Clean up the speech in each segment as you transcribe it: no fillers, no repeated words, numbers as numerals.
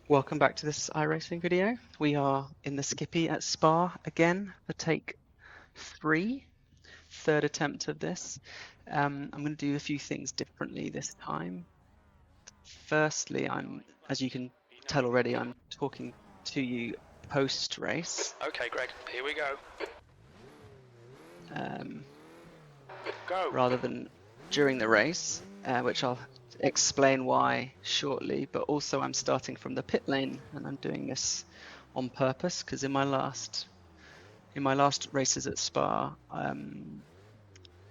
Welcome back to this iRacing video. We are in the Skippy at Spa again for take 3, third attempt of this. I'm going to do a few things differently this time. Firstly, as you can tell already, I'm talking to you post-race. Okay, Greg, here we go. Go. Rather than during the race, which I'll explain why shortly, but also I'm starting from the pit lane, and I'm doing this on purpose because in my last races at Spa,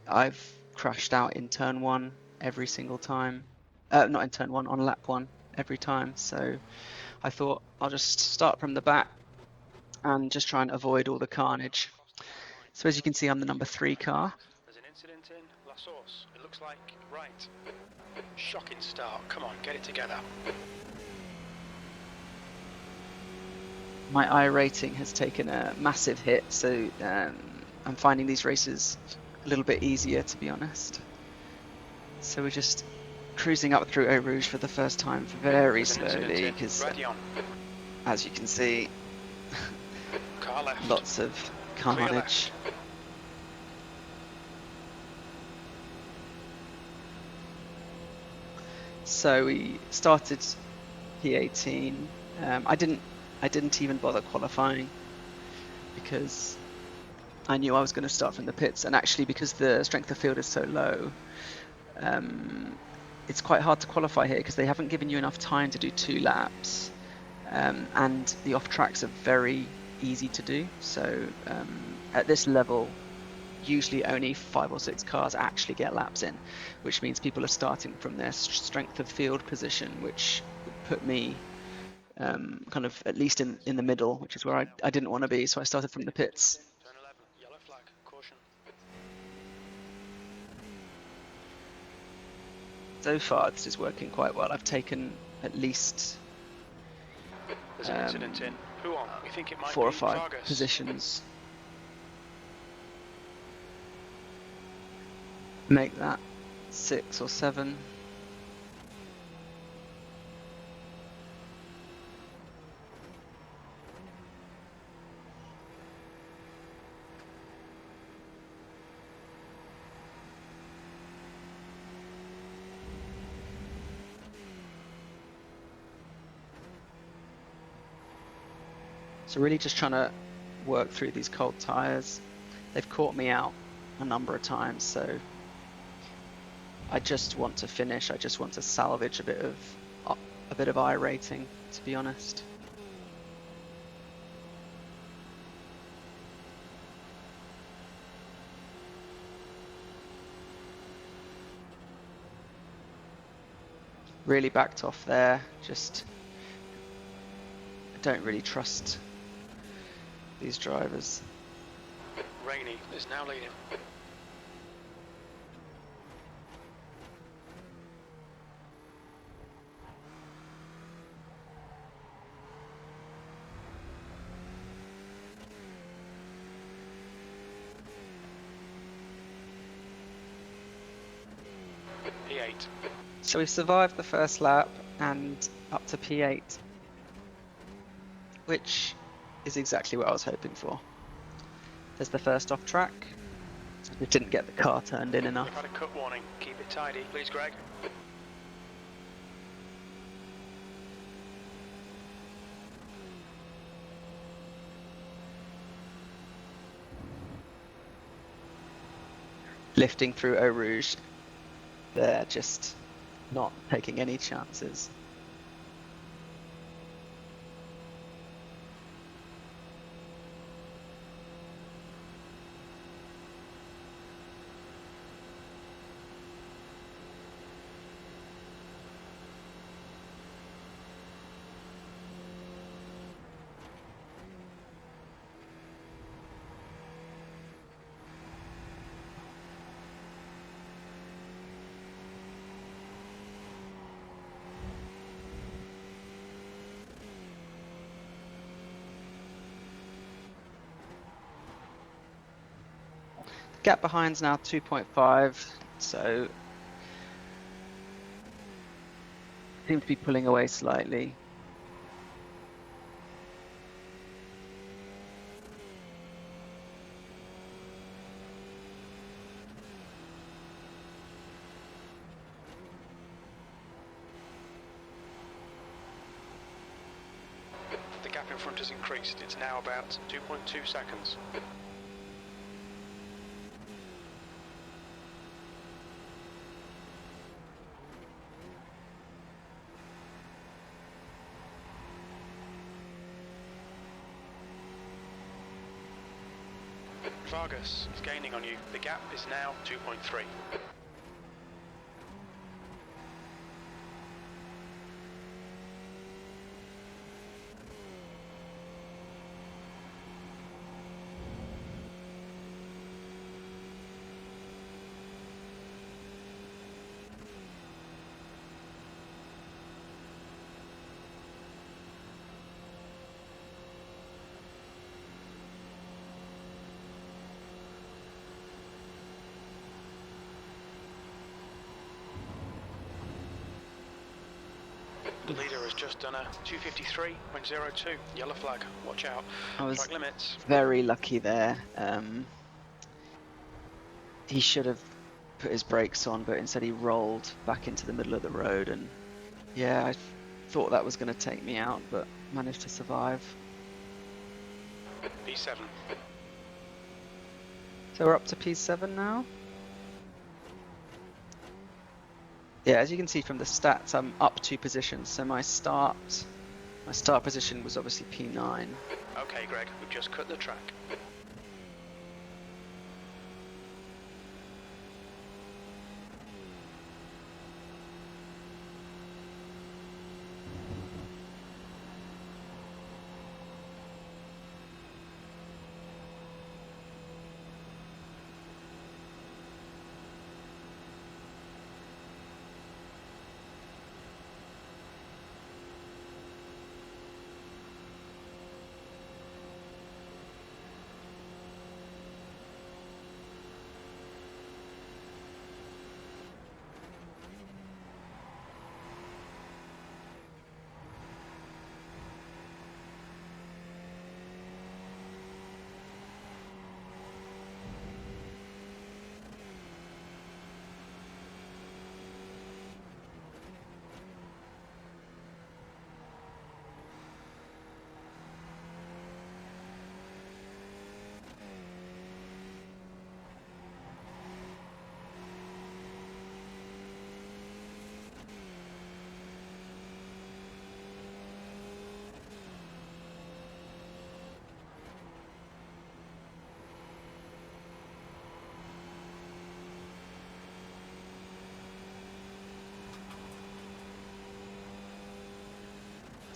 I've crashed out in turn 1 every single time. Not in turn 1, on lap 1 every time. So I thought I'll just start from the back and just try and avoid all the carnage. So as you can see, I'm the number 3 car. There's an incident in La Source. It looks like right. Shocking start. Come on, get it together. My I rating has taken a massive hit, so I'm finding these races a little bit easier, to be honest. So we're just cruising up through Eau Rouge for the first time very slowly, because as you can see, lots of carnage. So we started P18. I didn't even bother qualifying because I knew I was going to start from the pits, and actually because the strength of field is so low, it's quite hard to qualify here because they haven't given you enough time to do 2 laps, and the off tracks are very easy to do. So at this level, usually only 5 or 6 cars actually get laps in, which means people are starting from their strength of field position, which would put me kind of at least in the middle, which is where I didn't want to be. So I started from the pits. Turn 11, yellow flag, caution. So far, this is working quite well. I've taken at least There's an incident in. Who on? We think it might 4 or be 5 Vargas. positions. Make that 6 or 7. So really just trying to work through these cold tires. They've caught me out a number of times, so I just want to finish. I just want to salvage a bit of I rating, to be honest. Really backed off there. Just I don't really trust these drivers. Rainey is now leading. P8. So we survived the first lap and up to P8, which is exactly what I was hoping for. There's the first off track. We didn't get the car turned in enough. We've had a cut warning. Keep it tidy, please, Greg. Lifting through Eau Rouge, they're just not taking any chances. Gap behind's now 2.5, so seem to be pulling away slightly. gap in front has increased. It's now about 2.2 seconds. Vargas is gaining on you. The gap is now 2.3. The leader has just done a 2:53.02. Yellow flag. Watch out. I was Track limits. very lucky there. He should have put his brakes on, but instead he rolled back into the middle of the road, and yeah, I thought that was going to take me out, but managed to survive. P7. So we're up to P7 now. Yeah, as you can see from the stats, I'm up 2 positions. So my start position was obviously P9. Okay, Greg, we've just cut the track.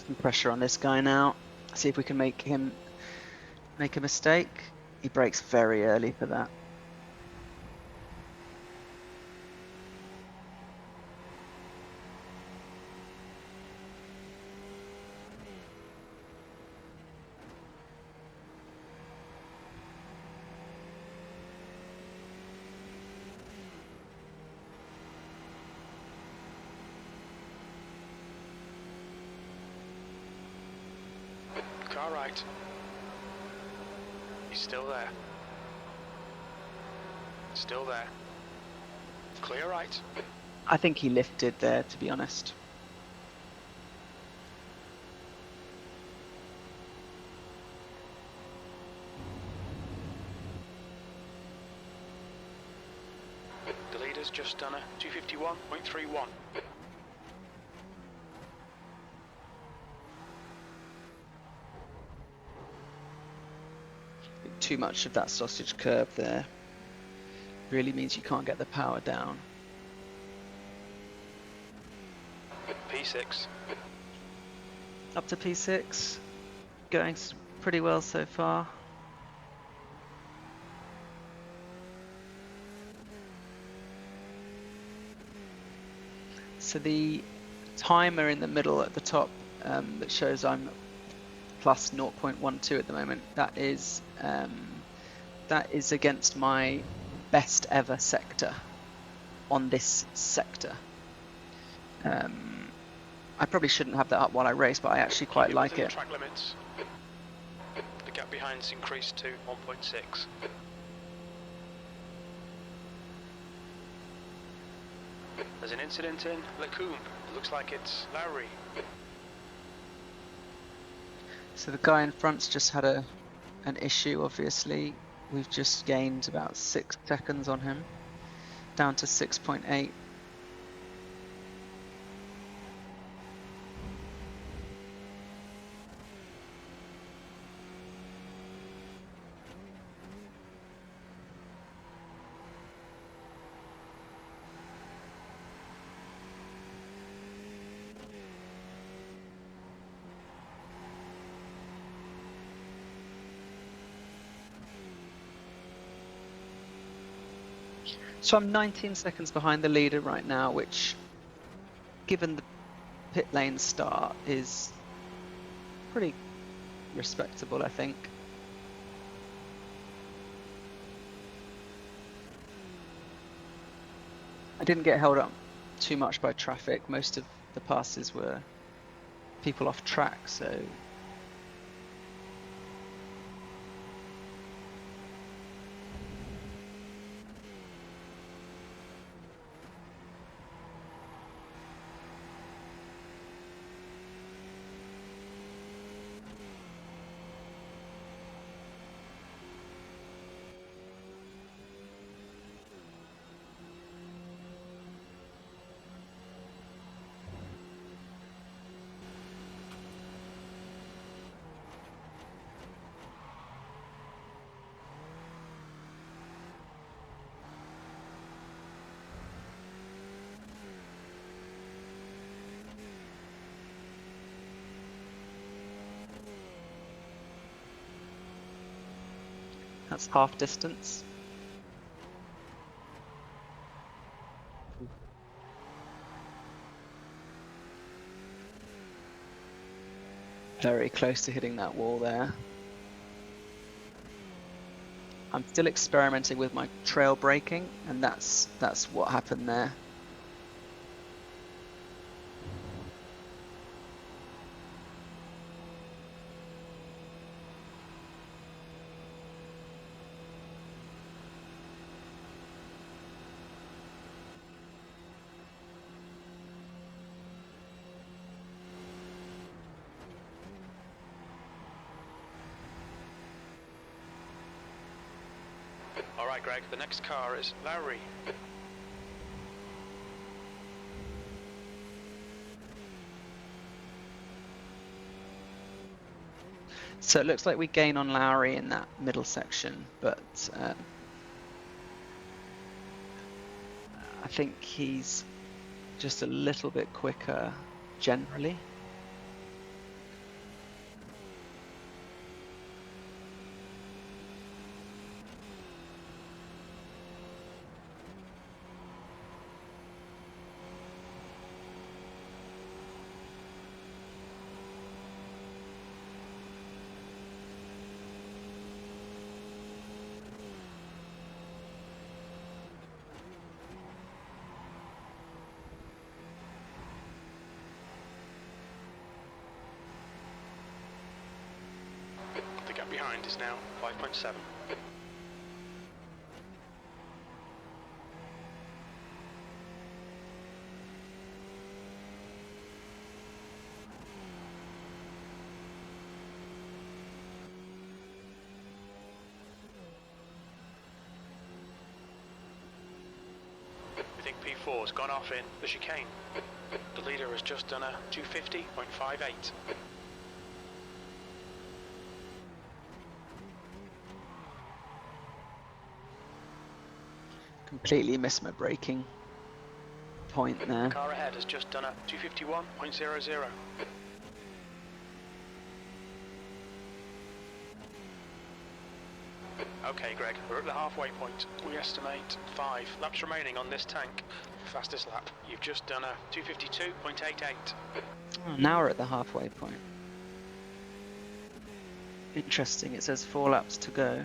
Some pressure on this guy now. See if we can make him make a mistake. He brakes very early for that. Car right. He's still there. Still there. Clear right. I think he lifted there, to be honest. The leader's just done a 2:51.31. Too much of that sausage curve there really means you can't get the power down. P6. Up to P6, going pretty well so far. So the timer in the middle at the top that shows I'm plus 0.12 at the moment, that is against my best ever sector on this sector. I probably shouldn't have that up while I race, but I actually quite like it. Track limits. The gap behind's increased to 1.6. There's an incident in Lacombe. It looks like it's Lowry. So the guy in front's just had an issue, obviously. We've just gained about 6 seconds on him, down to 6.8. So I'm 19 seconds behind the leader right now, which, given the pit lane start, is pretty respectable, I think. I didn't get held up too much by traffic. Most of the passes were people off track, so that's half distance. Very close to hitting that wall there. I'm still experimenting with my trail braking, and that's what happened there. All right, Greg, the next car is Lowry. So it looks like we gain on Lowry in that middle section, but I think he's just a little bit quicker generally. The gap behind is now 5.7. We think P4's gone off in the chicane. The leader has just done a 250.58. Completely missed my braking point there. Car ahead has just done a 251.00. Okay, Greg, we're at the halfway point. We estimate 5 laps remaining on this tank. Fastest lap. You've just done a 252.88. Oh, now we're at the halfway point. Interesting, it says 4 laps to go.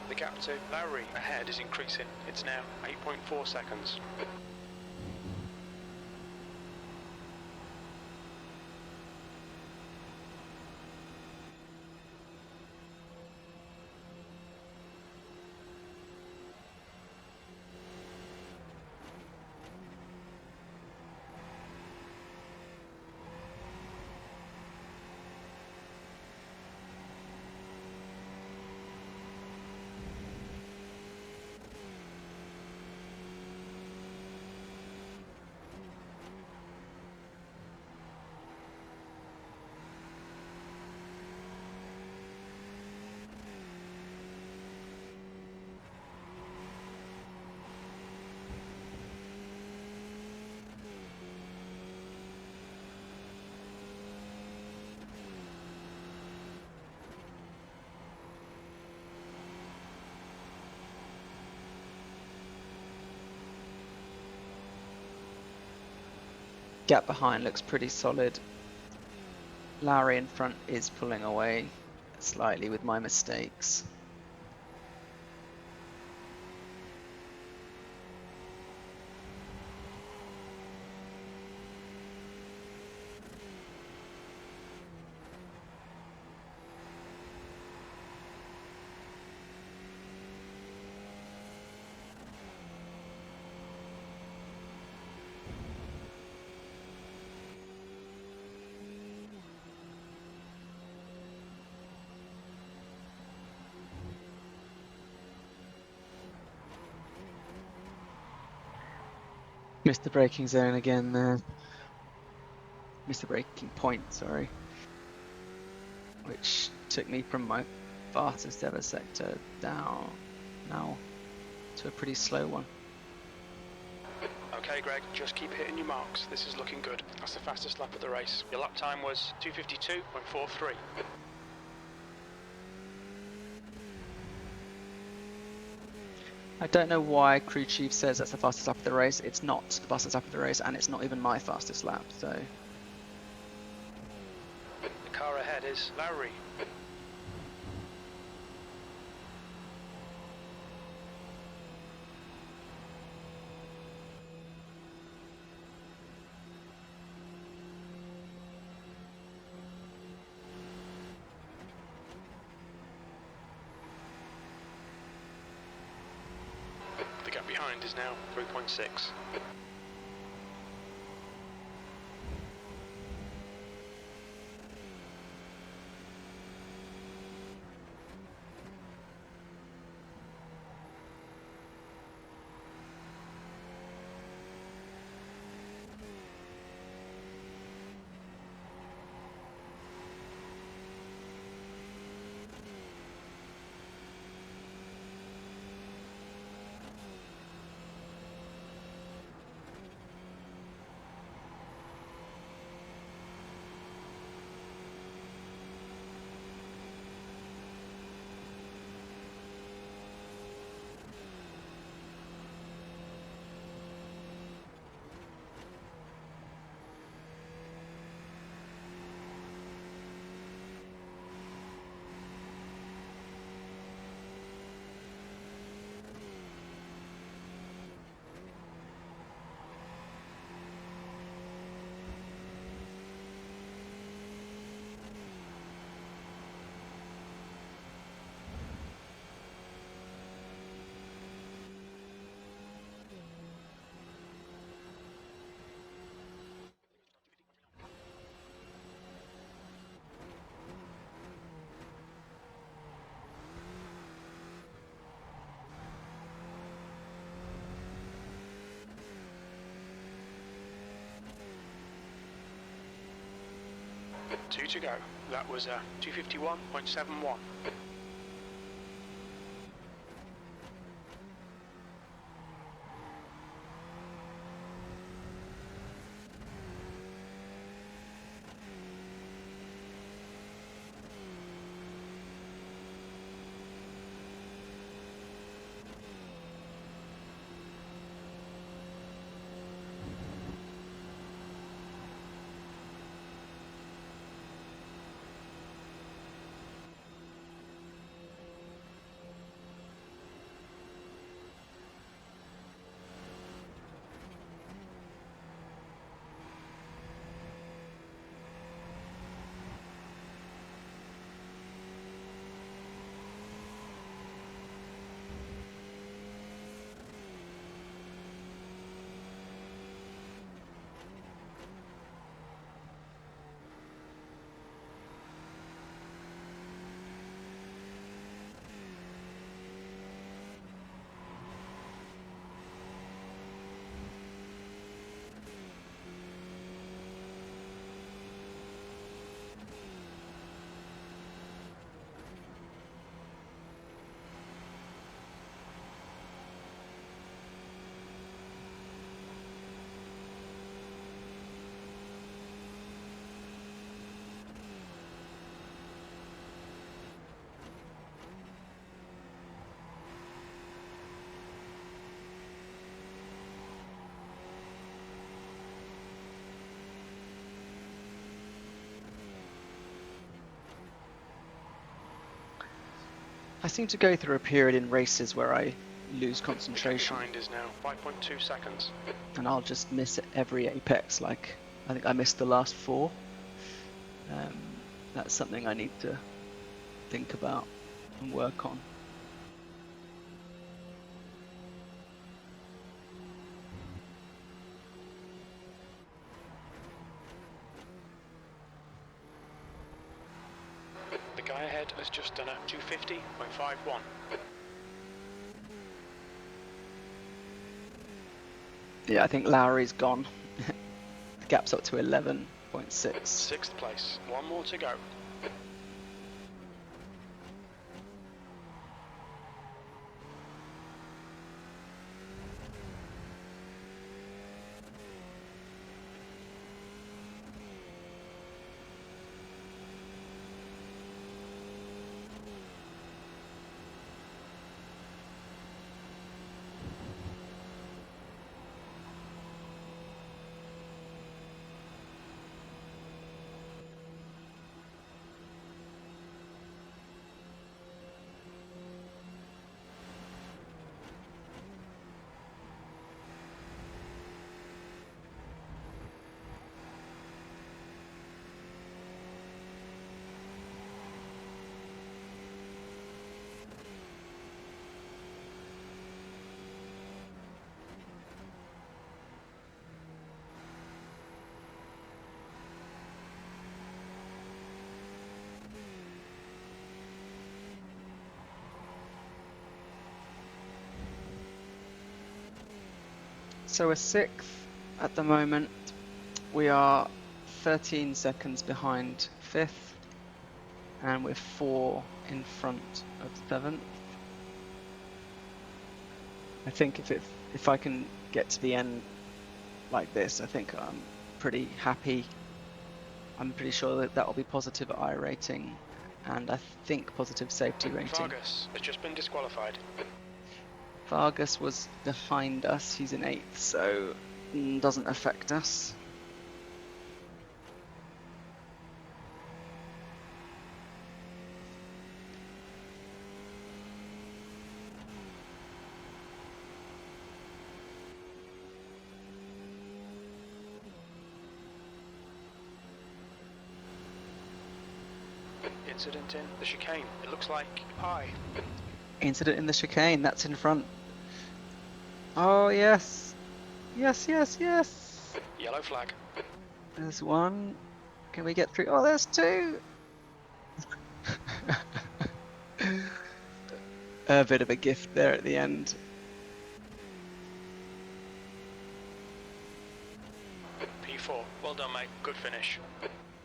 The gap to Lowry ahead is increasing. It's now 8.4 seconds. gap behind looks pretty solid. Lowry in front is pulling away slightly with my mistakes. Missed the braking zone again there. Missed the braking point, sorry. Which took me from my fastest ever sector down now to a pretty slow one. Okay, Greg, just keep hitting your marks. This is looking good. That's the fastest lap of the race. Your lap time was 2:52.43. I don't know why crew chief says that's the fastest lap of the race. It's not the fastest lap of the race, and it's not even my fastest lap, so. The car ahead is Lowry. The gap behind is now 3.6. Two to go. That was 2:51.71. seem to go through a period in races where I lose concentration. The gap behind is now 5.2 seconds. And I'll just miss every apex. Like, I think I missed the last 4. That's something I need to think about and work on. The guy ahead has just done a 250.51. Yeah, I think Lowry's gone. The gap's up to 11.6. 6th place. One more to go. So we're 6th at the moment. We are 13 seconds behind 5th, and we're 4 in front of 7th. I think if I can get to the end like this, I think I'm pretty happy. I'm pretty sure that will be positive iRating, and I think positive safety rating. Vargas has just been disqualified. Vargas was behind us. He's in 8th, so doesn't affect us. Incident in the chicane. It looks like I. Incident in the chicane. That's in front. Oh, yes. Yes, yes, yes. Yellow flag. There's 1. Can we get through? Oh, there's 2. A bit of a gift there at the end. P4. Well done, mate. Good finish.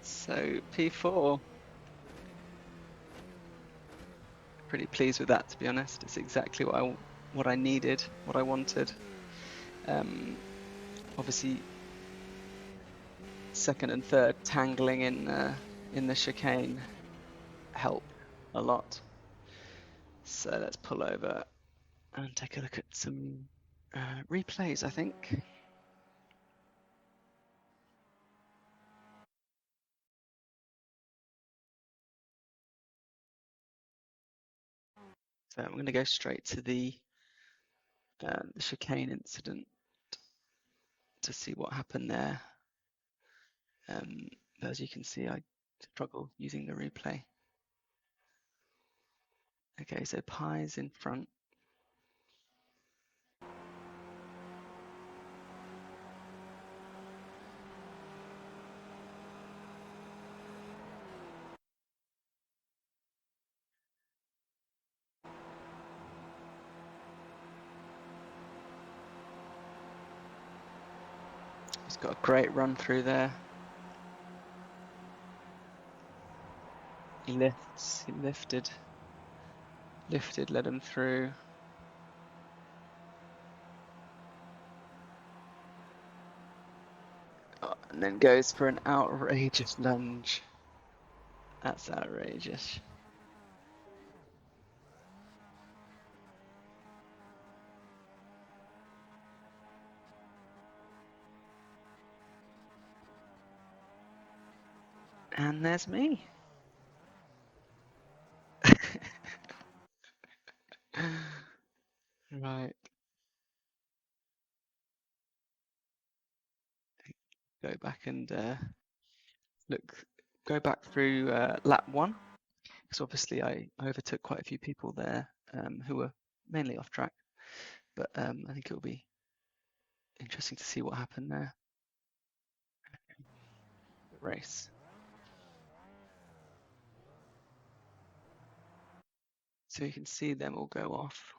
So P4. Pretty pleased with that, to be honest. It's exactly what I needed, what I wanted. Obviously, 2nd and 3rd tangling in the chicane help a lot. So let's pull over and take a look at some replays, I think. So I'm going to go straight to the chicane incident to see what happened there. But as you can see, I struggle using the replay. Okay, so Pi's in front. He's got a great run through there. He lifted, led him through. Oh, and then goes for an outrageous lunge. That's outrageous. And there's me. go back and go back through lap one, because obviously I overtook quite a few people there who were mainly off track, but I think it'll be interesting to see what happened there. The race. So you can see them all go off.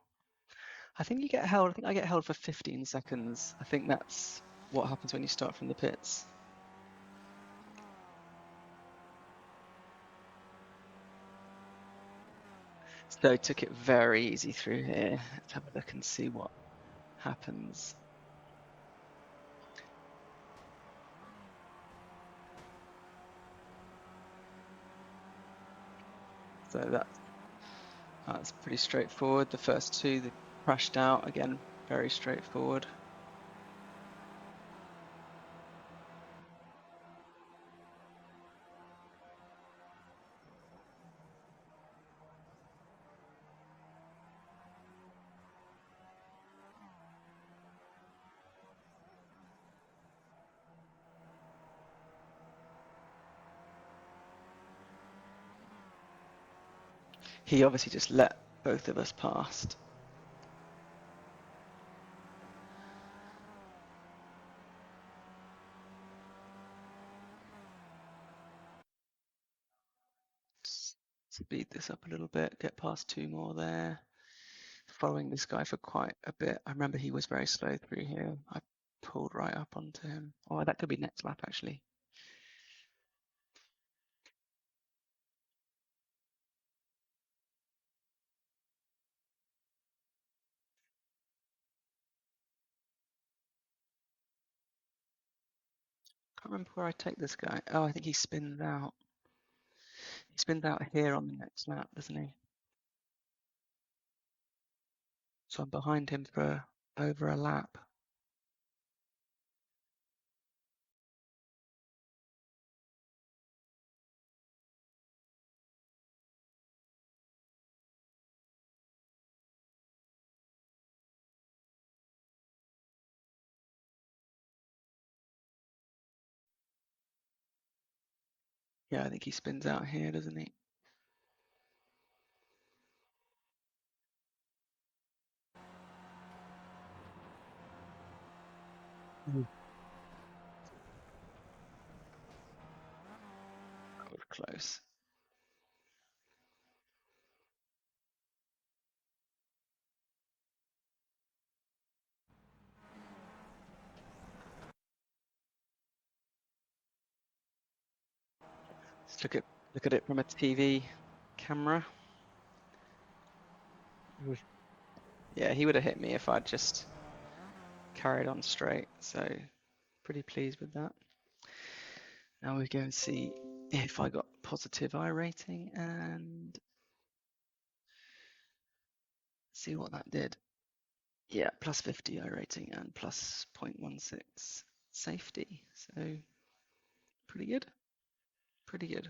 I think you get held. I think I get held for 15 seconds. I think that's what happens when you start from the pits. So I took it very easy through here. Let's have a look and see what happens. So that's pretty straightforward. The first two that crashed out, again, very straightforward. He obviously just let both of us past. Speed this up a little bit, get past two more there. Following this guy for quite a bit. I remember he was very slow through here. I pulled right up onto him. Oh, that could be next lap actually. Can't remember where I take this guy. Oh, I think he spins out. He spins out here on the next lap, doesn't he? So I'm behind him for over a lap. Yeah, I think he spins out here, doesn't he? That was close. Let's look at it from a TV camera. Yeah, he would have hit me if I'd just carried on straight. So pretty pleased with that. Now we go and see if I got positive iRating and see what that did. Yeah, plus 50 iRating and plus 0.16 safety. So pretty good. Pretty good.